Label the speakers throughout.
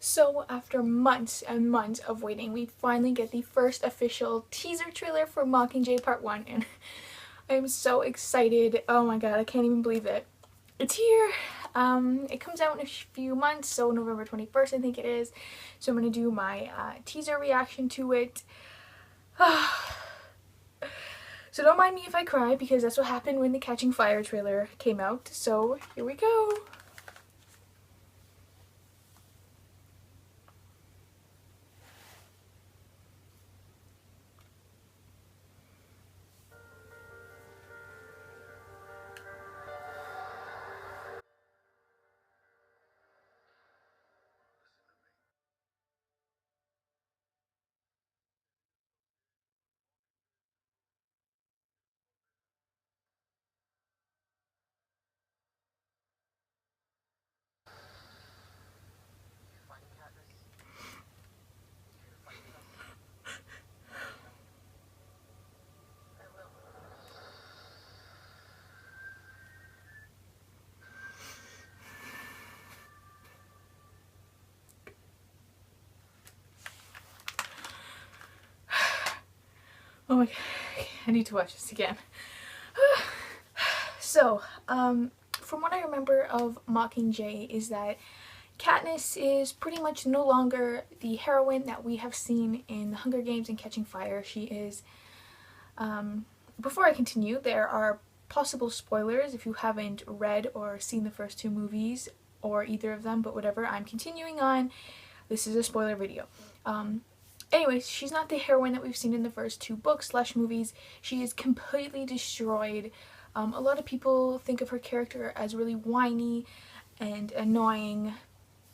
Speaker 1: So after months and months of waiting, we finally get the first official teaser trailer for Mockingjay Part 1, and I'm so excited. Oh my god, I can't even believe it. It's here. It comes out in a few months, so November 21st I think it is. So I'm going to do my teaser reaction to it. So don't mind me if I cry, because that's what happened when the Catching Fire trailer came out. So here we go. Oh my god, I need to watch this again. So, from what I remember of Mockingjay is that Katniss is pretty much no longer the heroine that we have seen in The Hunger Games and Catching Fire. She is, before I continue, there are possible spoilers if you haven't read or seen the first two movies or either of them, but whatever, I'm continuing on. This is a spoiler video. Anyways, she's not the heroine that we've seen in the first two books / movies. She is completely destroyed. A lot of people think of her character as really whiny and annoying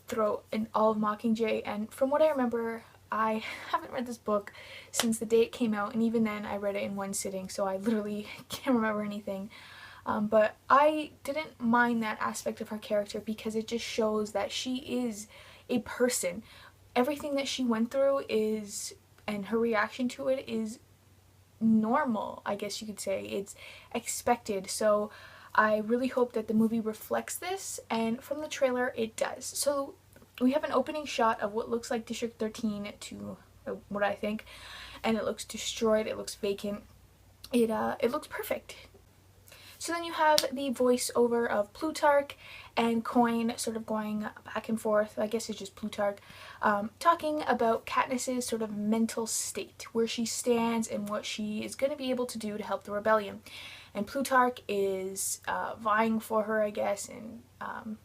Speaker 1: throughout all of Mockingjay, and from what I remember, I haven't read this book since the day it came out, and even then I read it in one sitting, so I literally can't remember anything. But I didn't mind that aspect of her character because it just shows that she is a person. Everything that she went through is, and her reaction to it is normal, I guess you could say. It's expected. So I really hope that the movie reflects this, and from the trailer it does. So we have an opening shot of what looks like District 13 to what I think, and it looks destroyed, it looks vacant, it looks perfect. So then you have the voiceover of Plutarch and Coin sort of going back and forth, I guess it's just Plutarch, talking about Katniss's sort of mental state, where she stands and what she is going to be able to do to help the rebellion. And Plutarch is vying for her, I guess, and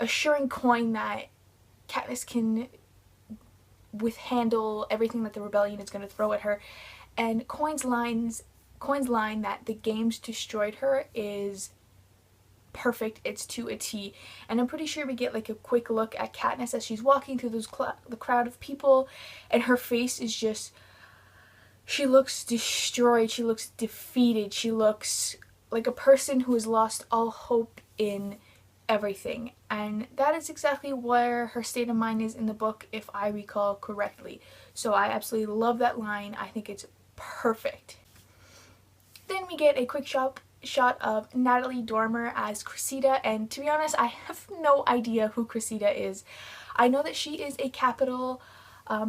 Speaker 1: assuring Coin that Katniss can withhandle everything that the rebellion is going to throw at her. And Coin's line that the games destroyed her is perfect. It's to a T. And I'm pretty sure we get like a quick look at Katniss as she's walking through the crowd of people, and her face is just, she looks destroyed, she looks defeated, she looks like a person who has lost all hope in everything. And that is exactly where her state of mind is in the book, if I recall correctly. So I absolutely love that line. I think it's perfect. Then we get a quick shot of Natalie Dormer as Cressida, and to be honest, I have no idea who Cressida is. I know that she is a capital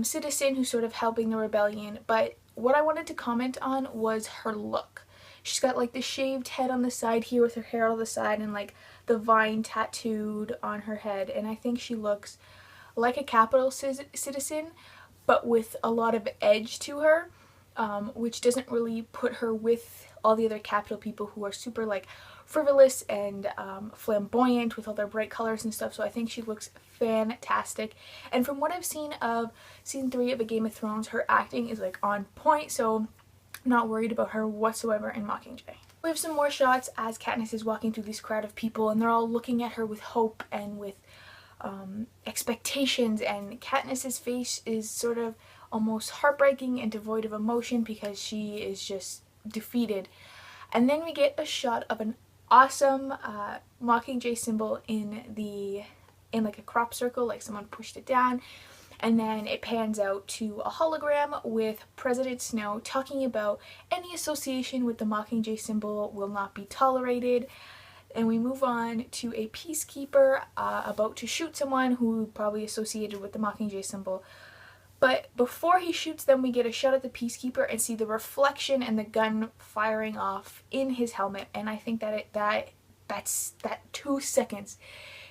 Speaker 1: citizen who's sort of helping the rebellion, but what I wanted to comment on was her look. She's got like the shaved head on the side here with her hair on the side and like the vine tattooed on her head, and I think she looks like a capital citizen but with a lot of edge to her, which doesn't really put her with all the other capital people who are super like frivolous and flamboyant with all their bright colors and stuff. So I think she looks fantastic, and from what I've seen of season 3 of A Game of Thrones, her acting is like on point, so I'm not worried about her whatsoever in Mockingjay. We have some more shots as Katniss is walking through this crowd of people, and they're all looking at her with hope and with expectations, and Katniss's face is sort of almost heartbreaking and devoid of emotion because she is just defeated. And then we get a shot of an awesome Mockingjay symbol in like a crop circle, like someone pushed it down, and then it pans out to a hologram with President Snow talking about any association with the Mockingjay symbol will not be tolerated. and we move on to a peacekeeper about to shoot someone who probably associated with the Mockingjay symbol. But before he shoots them, we get a shot at the peacekeeper and see the reflection and the gun firing off in his helmet. And I think that that 2 seconds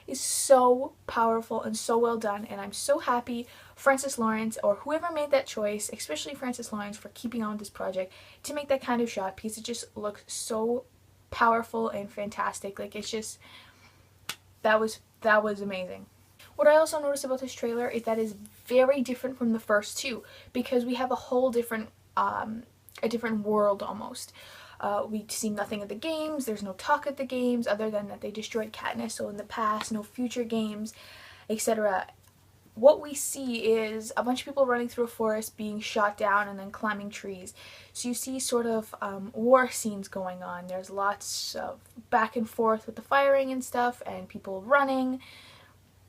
Speaker 1: is so powerful and so well done. And I'm so happy Francis Lawrence, or whoever made that choice, especially Francis Lawrence, for keeping on with this project to make that kind of shot, because it just looks so powerful and fantastic. Like, it's just, that was amazing. What I also noticed about this trailer is that it's very different from the first two, because we have a whole different, a different world almost. We see nothing of the games, there's no talk of the games other than that they destroyed Katniss, so in the past, no future games, etc. What we see is a bunch of people running through a forest being shot down and then climbing trees. So you see sort of war scenes going on. There's lots of back and forth with the firing and stuff and people running.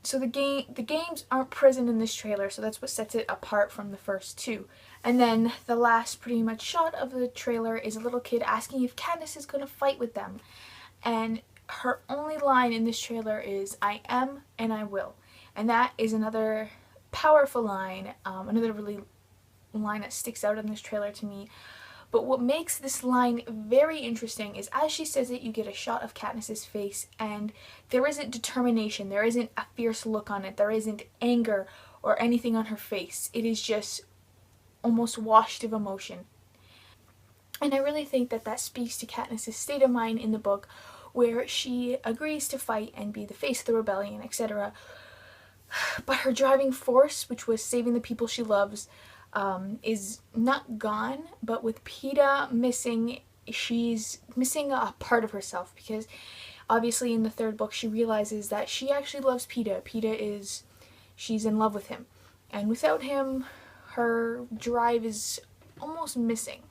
Speaker 1: So the games aren't present in this trailer, so that's what sets it apart from the first two. And then the last pretty much shot of the trailer is a little kid asking if Katniss is going to fight with them. And her only line in this trailer is, "I am and I will." And that is another powerful line, another really line that sticks out in this trailer to me. But what makes this line very interesting is as she says it, you get a shot of Katniss's face, and there isn't determination, there isn't a fierce look on it, there isn't anger or anything on her face. It is just almost washed of emotion. And I really think that that speaks to Katniss's state of mind in the book, where she agrees to fight and be the face of the rebellion, etc. But her driving force, which was saving the people she loves, is not gone, but with Peeta missing, she's missing a part of herself, because obviously in the third book she realizes that she actually loves Peeta. She's in love with him, and without him her drive is almost missing.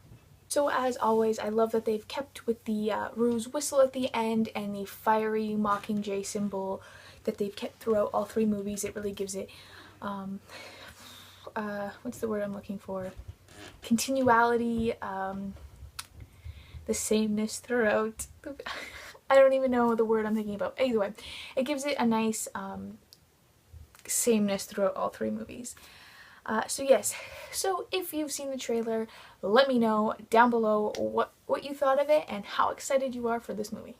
Speaker 1: So as always, I love that they've kept with the Ruse whistle at the end and the fiery Mockingjay symbol that they've kept throughout all three movies. It really gives it what's the word I'm looking for? Continuality, the sameness throughout. I don't even know the word I'm thinking about. Anyway, it gives it a nice sameness throughout all three movies. So yes, so if you've seen the trailer, let me know down below what you thought of it and how excited you are for this movie.